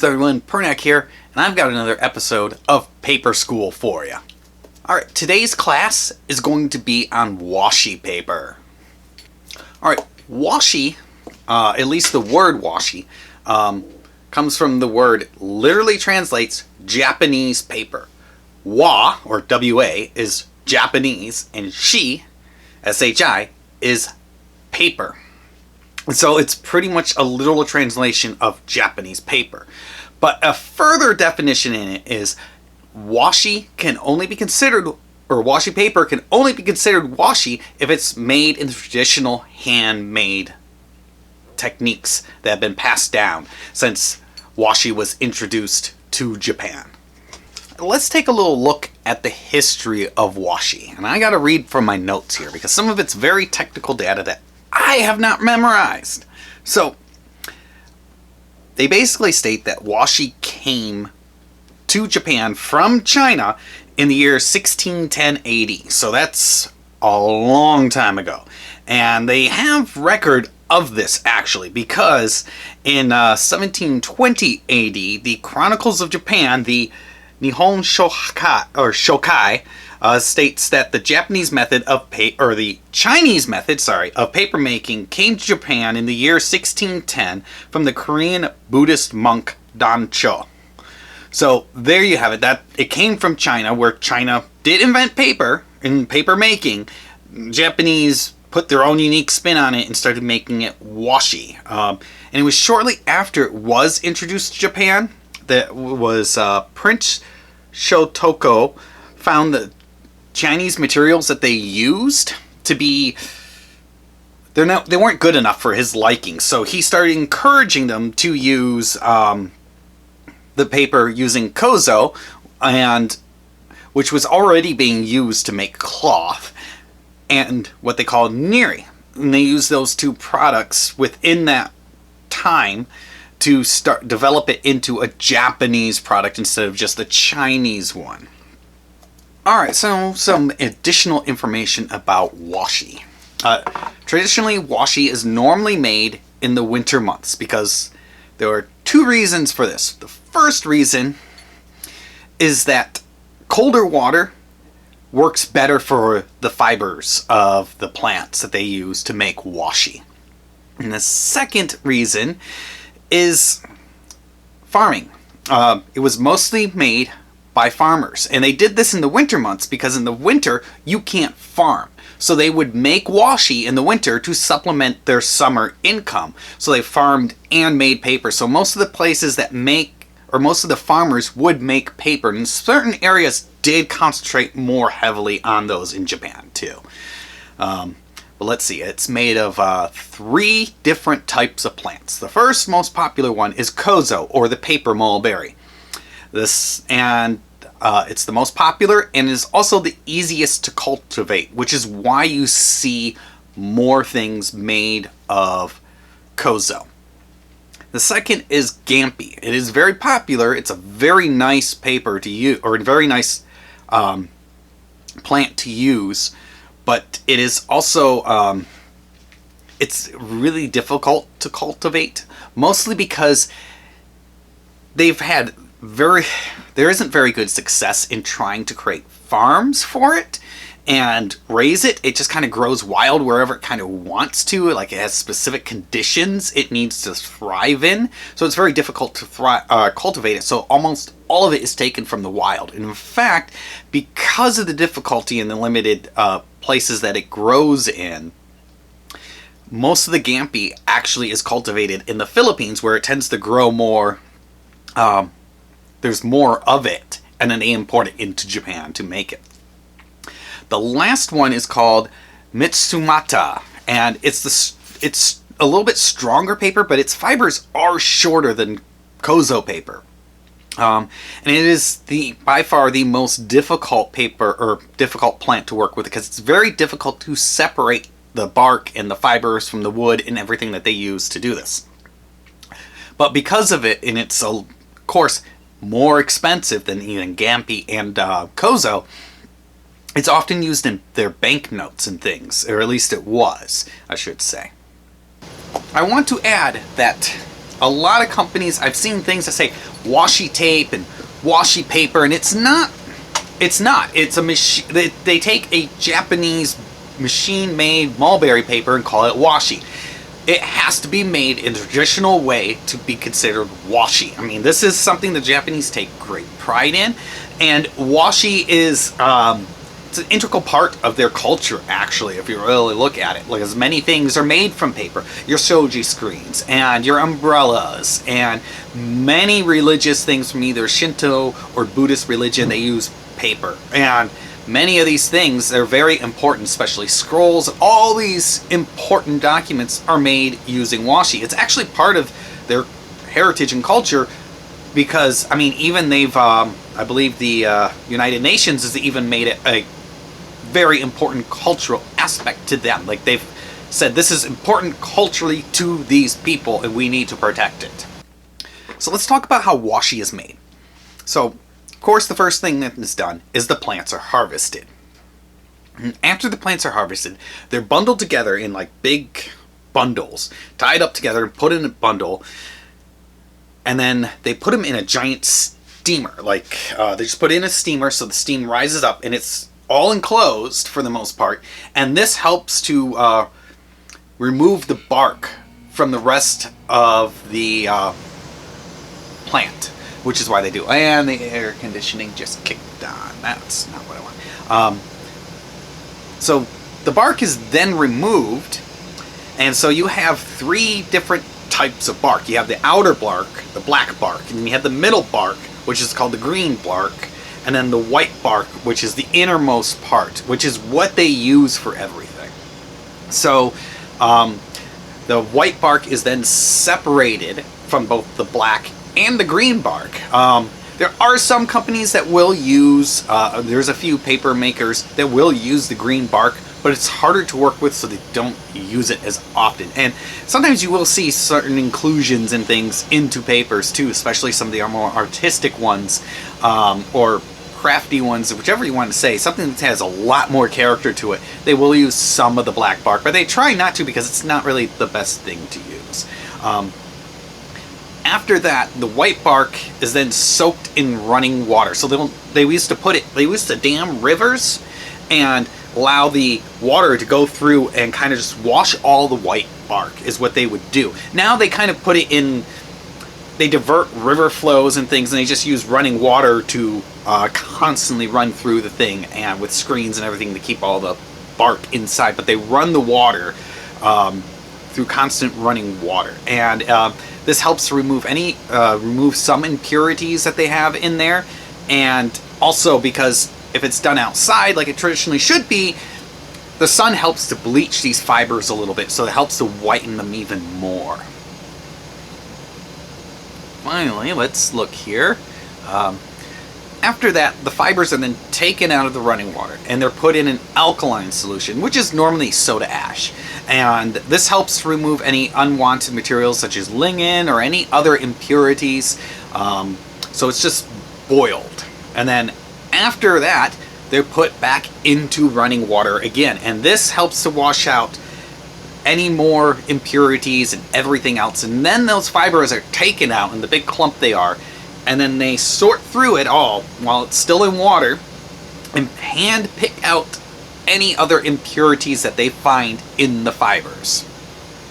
What's up everyone, Pernak here, and I've got another episode of Paper School for you. Alright, today's class is going to be on washi paper. Alright, washi, at least the word washi, comes from the word, literally translates Japanese paper. Wa, or W-A, is Japanese, and shi, S-H-I, is paper. So it's pretty much a literal translation of Japanese paper. But a further definition in it is washi can only be considered, or washi paper can only be considered washi if it's made in the traditional handmade techniques that have been passed down since washi was introduced to Japan. Let's take a little look at the history of washi. And I gotta read from my notes here because some of it's very technical data that I have not memorized. So, they basically state that washi came to Japan from China in the year 1610 AD. So that's a long time ago. And they have record of this actually because in 1720 AD, the Chronicles of Japan, the Nihon Shokai, states that the Japanese method of the Chinese method, of paper making came to Japan in the year 1610 from the Korean Buddhist monk Dancho. So there you have it. That it came from China, where China did invent paper and paper making. Japanese put their own unique spin on it and started making it washi. And it was shortly after it was introduced to Japan that was Prince Shotoko found that Chinese materials that they used to be, they weren't good enough for his liking, so he started encouraging them to use the paper using kozo, and which was already being used to make cloth, and what they call niri. And they used those two products within that time to develop it into a Japanese product instead of just the Chinese one. Alright, so some additional information about washi. Traditionally, washi is normally made in the winter months because there are two reasons for this. The first reason is that colder water works better for the fibers of the plants that they use to make washi. And the second reason is farming. It was mostly made by farmers, and they did this in the winter months because in the winter you can't farm, so they would make washi in the winter to supplement their summer income. So they farmed and made paper. So most of the places that make, or most of the farmers would make paper, and certain areas did concentrate more heavily on those in Japan too. But let's see, it's made of 3 different types of plants. The first most popular one is kozo, or the paper mulberry. It's the most popular and is also the easiest to cultivate, which is why you see more things made of kozo. The second is gampi. It is very popular. It's a very nice paper to use, or a very nice plant to use, but it is also it's really difficult to cultivate, mostly because there isn't very good success in trying to create farms for it and raise it. It just kind of grows wild wherever it kind of wants to. Like, it has specific conditions it needs to thrive in, so it's very difficult to cultivate it. So almost all of it is taken from the wild. And in fact, because of the difficulty and the limited places that it grows in, most of the gampi actually is cultivated in the Philippines, where it tends to grow more. There's more of it, and then they import it into Japan to make it. The last one is called Mitsumata, and it's a little bit stronger paper, but its fibers are shorter than kozo paper. And it is by far the most difficult paper, or difficult plant to work with, because it's very difficult to separate the bark and the fibers from the wood and everything that they use to do this. But because of it, and it's of course more expensive than even gampi and kozo, it's often used in their banknotes and things, or at least it was, I should say. I want to add that A lot of companies, I've seen things that say washi tape and washi paper, and it's not. It's not. It's a machine. They take a Japanese machine-made mulberry paper and call it washi. It has to be made in a traditional way to be considered washi. I mean, this is something the Japanese take great pride in, and washi is it's an integral part of their culture, actually, if you really look at it. Like, as many things are made from paper. Your shoji screens, and your umbrellas, and many religious things from either Shinto or Buddhist religion, they use paper. And many of these things are very important, especially scrolls. All these important documents are made using washi. It's actually part of their heritage and culture because, I mean, even they've, I believe the United Nations has even made it a very important cultural aspect to them. Like, they've said this is important culturally to these people and we need to protect it. So let's talk about how washi is made. So, of course, the first thing that is done is the plants are harvested. And after the plants are harvested, they're bundled together in like big bundles, tied up together and put in a bundle, and then they put them in a giant steamer. Like, they just put in a steamer so the steam rises up, and it's all enclosed for the most part, and this helps to remove the bark from the rest of the plant, which is why they do. And the air conditioning just kicked on. That's not what I want. So the bark is then removed, and so you have three different types of bark. You have the outer bark, the black bark, and then you have the middle bark, which is called the green bark, and then the white bark, which is the innermost part, which is what they use for everything. So the white bark is then separated from both the black and the green bark. There are some companies that will use, there's a few paper makers that will use the green bark, but it's harder to work with, so they don't use it as often. And sometimes you will see certain inclusions and things into papers too, especially some of the more artistic ones, or crafty ones, whichever you want to say, something that has a lot more character to it. They will use some of the black bark, but they try not to because it's not really the best thing to use. After that, the white bark is then soaked in running water. So they used to dam rivers and allow the water to go through and kind of just wash all the white bark is what they would do. Now they kind of put it in, they divert river flows and things, and they just use running water to constantly run through the thing, and with screens and everything to keep all the bark inside. But they run the water through constant running water, and this helps to remove some impurities that they have in there, and also because if it's done outside like it traditionally should be, the sun helps to bleach these fibers a little bit, so it helps to whiten them even more. Finally, let's look here. After that, the fibers are then taken out of the running water and they're put in an alkaline solution, which is normally soda ash. And this helps to remove any unwanted materials such as lignin or any other impurities. So it's just boiled. And then after that, they're put back into running water again. And this helps to wash out any more impurities and everything else. And then those fibers are taken out in the big clump they are, and then they sort through it all while it's still in water and hand pick out any other impurities that they find in the fibers.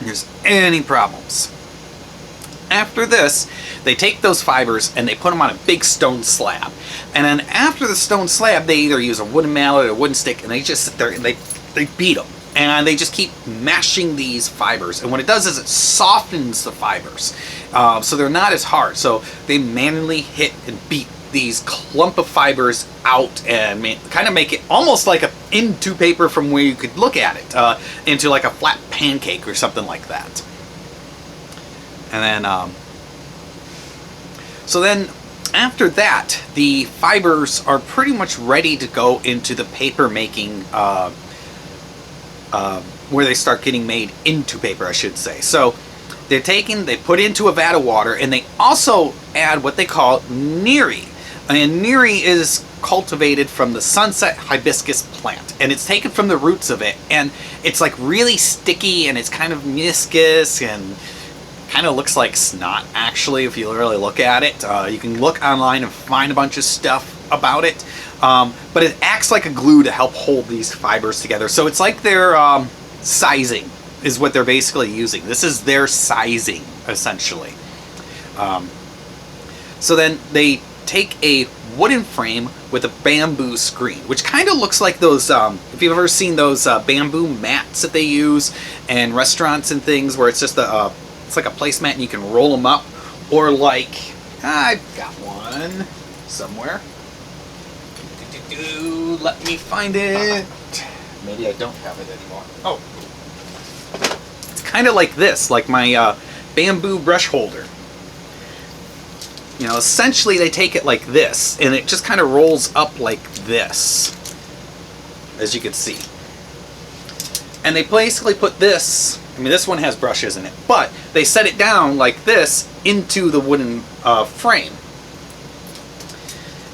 If there's any problems. After this, they take those fibers and they put them on a big stone slab. And then after the stone slab, they either use a wooden mallet or a wooden stick, and they just sit there and they beat them. And they just keep mashing these fibers. And what it does is it softens the fibers. So they're not as hard. So they manually hit and beat these clump of fibers out and kind of make it almost like into paper from where you could look at it. Into like a flat pancake or something like that. And then, so then after that, the fibers are pretty much ready to go into the paper making where they start getting made into paper, I should say. So they're taken, they put into a vat of water, and they also add what they call niri. And niri is cultivated from the sunset hibiscus plant, and it's taken from the roots of it, and it's like really sticky, and it's kind of viscous and kind of looks like snot, actually, if you really look at it. You can look online and find a bunch of stuff about it. But it acts like a glue to help hold these fibers together. So it's like their sizing is what they're basically using. This is their sizing, essentially. So then they take a wooden frame with a bamboo screen, which kind of looks like those, if you've ever seen those bamboo mats that they use in restaurants and things, where it's just it's like a placemat and you can roll them up, or like, I've got one somewhere. Let me find it. Maybe I don't have it anymore. Oh. It's kind of like this, like my bamboo brush holder. You know, essentially they take it like this, and it just kind of rolls up like this, as you can see. And they basically put this, I mean, this one has brushes in it, but they set it down like this into the wooden frame.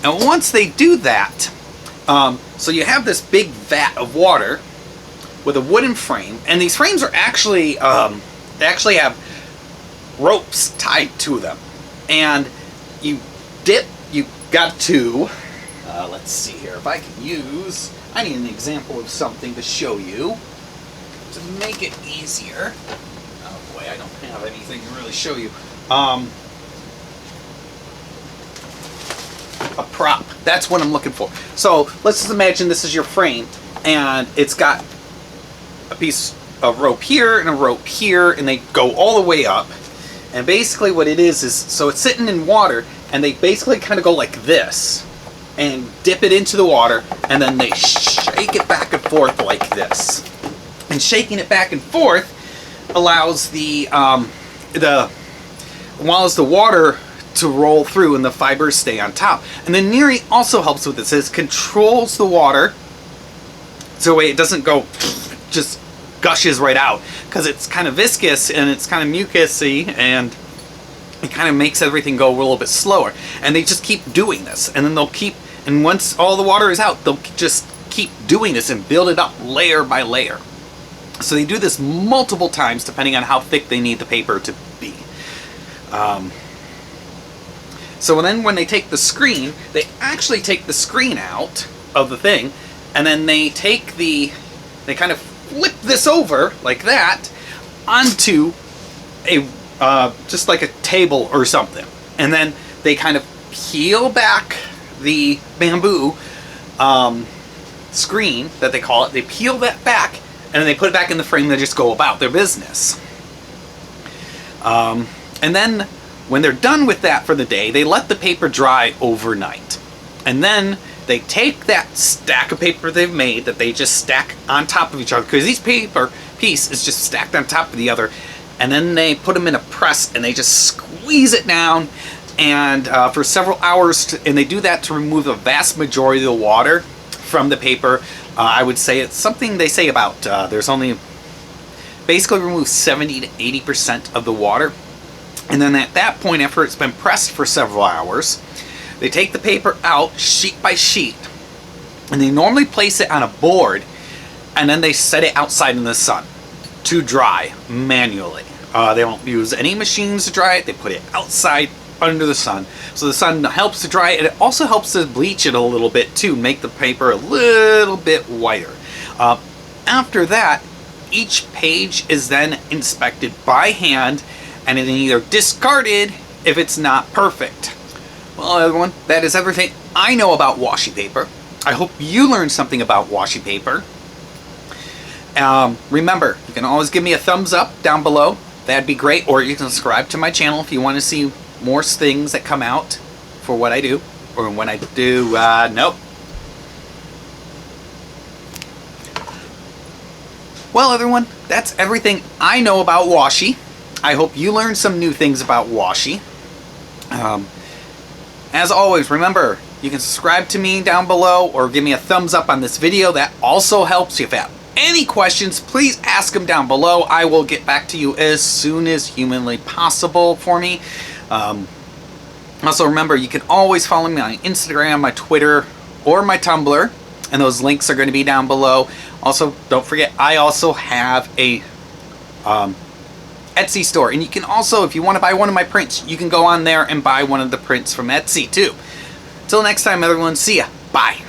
And once they do that, so you have this big vat of water with a wooden frame, and these frames are actually, they actually have ropes tied to them. And you got to, let's see here, if I can use, I need an example of something to show you to make it easier. Oh boy, I don't have anything to really show you. A prop, that's what I'm looking for. So let's just imagine this is your frame, and it's got a piece of rope here and a rope here, and they go all the way up. And basically what it is, so it's sitting in water, and they basically kind of go like this, and dip it into the water, and then they shake it back and forth like this. And shaking it back and forth allows the water to roll through and the fibers stay on top. And the Neri also helps with this. It controls the water so that way it doesn't go just gushes right out, because it's kind of viscous and it's kind of mucusy, and it kind of makes everything go a little bit slower. And they just keep doing this, and then they'll keep, and once all the water is out, they'll just keep doing this and build it up layer by layer. So they do this multiple times depending on how thick they need the paper to be. So then when they take the screen, they actually take the screen out of the thing, and then they take they kind of flip this over like that onto a just like a table or something, and then they kind of peel back the bamboo screen that they call it. They peel that back, and then they put it back in the frame. They just go about their business. And then when they're done with that for the day, they let the paper dry overnight, and then they take that stack of paper they've made that they just stack on top of each other, because each paper piece is just stacked on top of the other, and then they put them in a press and they just squeeze it down, and for several hours, and they do that to remove the vast majority of the water from the paper. I would say it's something they say about there's only basically remove 70 to 80% of the water. And then at that point, after it's been pressed for several hours, they take the paper out sheet by sheet, and they normally place it on a board, and then they set it outside in the sun to dry manually. They don't use any machines to dry it. They put it outside under the sun. So the sun helps to dry it, and it also helps to bleach it a little bit too, make the paper a little bit whiter. After that, each page is then inspected by hand, and then either discarded if it's not perfect. Well, everyone, that is everything I know about washi paper. I hope you learned something about washi paper. Remember, you can always give me a thumbs up down below. That'd be great. Or you can subscribe to my channel if you want to see more things that come out for what I do. Or when I do, nope. Well, everyone, that's everything I know about washi. I hope you learned some new things about washi. As always, remember, you can subscribe to me down below or give me a thumbs up on this video. That also helps. If you have any questions, please ask them down below. I will get back to you as soon as humanly possible for me. Also, remember, you can always follow me on Instagram, my Twitter, or my Tumblr, and those links are going to be down below. Also, don't forget, I also have a Etsy store. And you can also, if you want to buy one of my prints, you can go on there and buy one of the prints from Etsy too. Till next time, everyone, see ya. Bye.